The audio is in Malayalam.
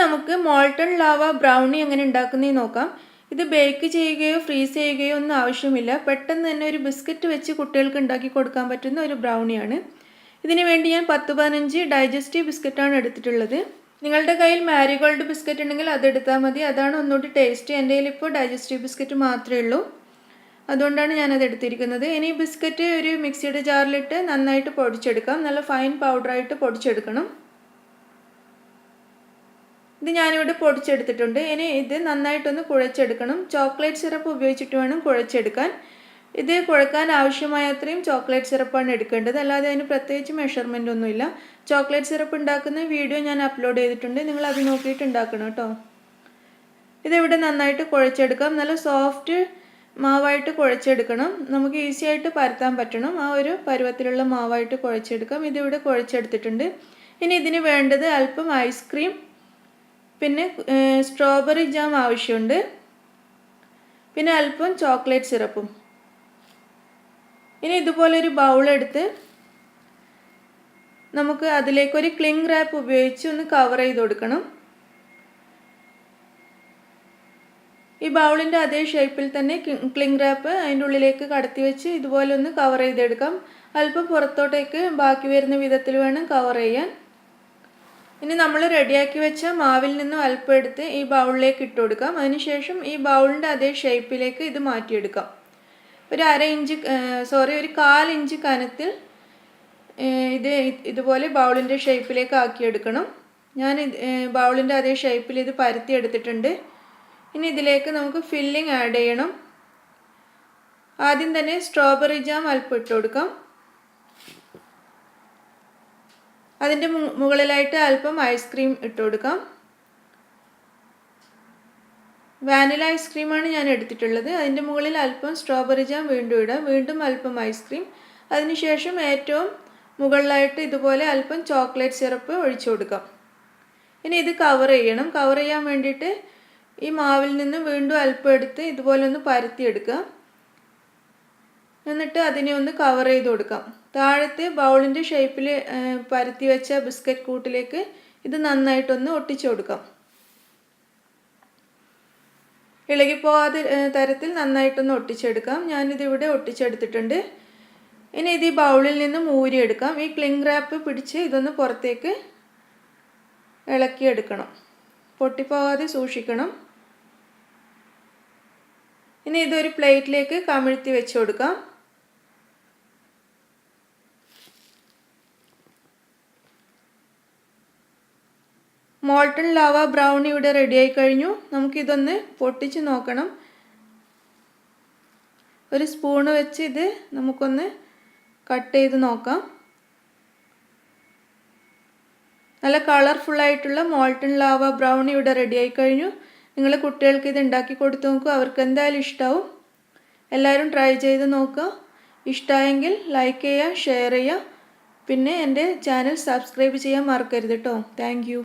നമുക്ക് മോൾട്ടൺ ലാവ ബ്രൗണി എങ്ങനെ ഉണ്ടാക്കുന്നതെന്ന് നോക്കാം. ഇത് ബേക്ക് ചെയ്യുകയോ ഫ്രീസ് ചെയ്യുകയോ ഒന്നും ആവശ്യമില്ല. പെട്ടെന്ന് തന്നെ ഒരു ബിസ്ക്കറ്റ് വെച്ച് കുട്ടികൾക്ക് ഉണ്ടാക്കി കൊടുക്കാൻ പറ്റുന്ന ഒരു ബ്രൗണിയാണ്. ഇതിനു വേണ്ടി ഞാൻ 10-15 ഡൈജസ്റ്റീവ് ബിസ്ക്കറ്റാണ് എടുത്തിട്ടുള്ളത്. നിങ്ങളുടെ കയ്യിൽ മാരിഗോൾഡ് ബിസ്ക്കറ്റ് ഉണ്ടെങ്കിൽ അതെടുത്താൽ മതി. അതാണ് ഒന്നുകൂടി ടേസ്റ്റ്. എൻ്റെ കയ്യിൽ ഇപ്പോൾ ഡൈജസ്റ്റീവ് ബിസ്ക്കറ്റ് മാത്രമേ ഉള്ളൂ. അതുകൊണ്ടാണ് ഞാനത് എടുത്തിരിക്കുന്നത്. ഇനി ബിസ്ക്കറ്റ് ഒരു മിക്സിയുടെ ജാറിലിട്ട് നന്നായിട്ട് പൊടിച്ചെടുക്കാം. നല്ല ഫൈൻ പൗഡറായിട്ട് പൊടിച്ചെടുക്കണം. ഇത് ഞാനിവിടെ പൊടിച്ചെടുത്തിട്ടുണ്ട്. ഇനി ഇത് നന്നായിട്ടൊന്ന് കുഴച്ചെടുക്കണം. ചോക്ലേറ്റ് സിറപ്പ് ഉപയോഗിച്ചിട്ട് വേണം കുഴച്ചെടുക്കാൻ. ഇത് കുഴക്കാൻ ആവശ്യമായ അത്രയും ചോക്ലേറ്റ് സിറപ്പാണ് എടുക്കേണ്ടത്. അല്ലാതെ അതിന് പ്രത്യേകിച്ച് മെഷർമെൻ്റ് ഒന്നുമില്ല. ചോക്ലേറ്റ് സിറപ്പ് ഉണ്ടാക്കുന്ന വീഡിയോ ഞാൻ അപ്ലോഡ് ചെയ്തിട്ടുണ്ട്. നിങ്ങൾ അത് നോക്കിയിട്ട് ഉണ്ടാക്കണം കേട്ടോ. ഇതിവിടെ നന്നായിട്ട് കുഴച്ചെടുക്കാം. നല്ല സോഫ്റ്റ് മാവായിട്ട് കുഴച്ചെടുക്കണം. നമുക്ക് ഈസി ആയിട്ട് പരത്താൻ പറ്റണം. ആ ഒരു പരുവത്തിലുള്ള മാവായിട്ട് കുഴച്ചെടുക്കാം. ഇതിവിടെ കുഴച്ചെടുത്തിട്ടുണ്ട്. ഇനി ഇതിന് വേണ്ടത് അല്പം ഐസ്ക്രീം, പിന്നെ സ്ട്രോബെറി ജാം ആവശ്യമുണ്ട്, പിന്നെ അല്പം ചോക്ലേറ്റ് സിറപ്പും. ഇനി ഇതുപോലൊരു ബൗളെടുത്ത് നമുക്ക് അതിലേക്കൊരു ക്ലിംഗ് റാപ്പ് ഉപയോഗിച്ച് ഒന്ന് കവർ ചെയ്ത് കൊടുക്കണം. ഈ ബൗളിൻ്റെ അതേ ഷേപ്പിൽ തന്നെ ക്ലിംഗ് റാപ്പ് അതിൻ്റെ ഉള്ളിലേക്ക് കടത്തി വെച്ച് ഇതുപോലെ ഒന്ന് കവർ ചെയ്തെടുക്കാം. അല്പം പുറത്തോട്ടേക്ക് ബാക്കി വരുന്ന വിധത്തിൽ വേണം കവർ ചെയ്യാൻ. ഇനി നമ്മൾ റെഡിയാക്കി വെച്ച മാവിൽ നിന്നും അല്പം എടുത്ത് ഈ ബൗളിലേക്ക് ഇട്ട് കൊടുക്കാം. അതിനുശേഷം ഈ ബൗളിൻ്റെ അതേ ഷേപ്പിലേക്ക് ഇത് മാറ്റിയെടുക്കാം. ഒരു 1/4 ഇഞ്ച് കനത്തിൽ ഇതുപോലെ ബൗളിൻ്റെ ഷേപ്പിലേക്ക് ആക്കിയെടുക്കണം. ഞാൻ ബൗളിൻ്റെ അതേ ഷേപ്പിൽ ഇത് പരത്തി എടുത്തിട്ടുണ്ട്. ഇനി ഇതിലേക്ക് നമുക്ക് ഫില്ലിംഗ് ആഡ് ചെയ്യണം. ആദ്യം തന്നെ സ്ട്രോബെറി ജാം അല്പം ഇട്ട് കൊടുക്കാം. അതിൻ്റെ മുകളിലായിട്ട് അല്പം ഐസ്ക്രീം ഇട്ട് കൊടുക്കാം. വാനില ഐസ്ക്രീമാണ് ഞാൻ എടുത്തിട്ടുള്ളത്. അതിൻ്റെ മുകളിൽ അല്പം സ്ട്രോബെറി ജാം വീണ്ടും ഇടാം. വീണ്ടും അല്പം ഐസ്ക്രീം. അതിനുശേഷം ഏറ്റവും മുകളിലായിട്ട് ഇതുപോലെ അല്പം ചോക്ലേറ്റ് സിറപ്പ് ഒഴിച്ചു കൊടുക്കാം. ഇനി ഇത് കവർ ചെയ്യണം. കവർ ചെയ്യാൻ വേണ്ടിയിട്ട് ഈ മാവിൽ നിന്ന് വീണ്ടും അല്പം എടുത്ത് ഇതുപോലെ ഒന്ന് പരത്തിയെടുക്കുക. എന്നിട്ട് അതിനെ ഒന്ന് കവർ ചെയ്ത് കൊടുക്കാം. താഴത്തെ ബൗളിൻ്റെ ഷേപ്പിൽ പരത്തി വെച്ച ബിസ്ക്കറ്റ് കൂട്ടിലേക്ക് ഇത് നന്നായിട്ടൊന്ന് ഒട്ടിച്ചു കൊടുക്കാം. ഇളകിപ്പോകാതെ തരത്തിൽ നന്നായിട്ടൊന്ന് ഒട്ടിച്ചെടുക്കാം. ഞാനിതിവിടെ ഒട്ടിച്ചെടുത്തിട്ടുണ്ട്. ഇനി ഇത് ഈ ബൗളിൽ നിന്ന് ഊരിയെടുക്കാം. ഈ ക്ലിംഗ് റാപ്പ് പിടിച്ച് ഇതൊന്ന് പുറത്തേക്ക് ഇളക്കിയെടുക്കണം. പൊട്ടിപ്പോകാതെ സൂക്ഷിക്കണം. ഇനി ഇതൊരു പ്ലേറ്റിലേക്ക് കമിഴ്ത്തി വെച്ച് കൊടുക്കാം. മോൾട്ടൺ ലാവ ബ്രൗണി ഇവിടെ റെഡിയായി കഴിഞ്ഞു. നമുക്കിതൊന്ന് പൊട്ടിച്ച് നോക്കണം. ഒരു സ്പൂണ് വെച്ച് ഇത് നമുക്കൊന്ന് കട്ട് ചെയ്ത് നോക്കാം. നല്ല കളർഫുള്ളായിട്ടുള്ള മോൾട്ടൺ ലാവ ബ്രൗണി ഇവിടെ റെഡിയായി കഴിഞ്ഞു. നിങ്ങൾ കുട്ടികൾക്ക് ഇത് ഉണ്ടാക്കി കൊടുത്തു നോക്കുക. അവർക്ക് എന്തായാലും ഇഷ്ടമാവും. എല്ലാവരും ട്രൈ ചെയ്ത് നോക്കുക. ഇഷ്ടമായെങ്കിൽ ലൈക്ക് ചെയ്യുക, ഷെയർ ചെയ്യുക. പിന്നെ എൻ്റെ ചാനൽ സബ്സ്ക്രൈബ് ചെയ്യാൻ മറക്കരുത് കേട്ടോ. Thank you.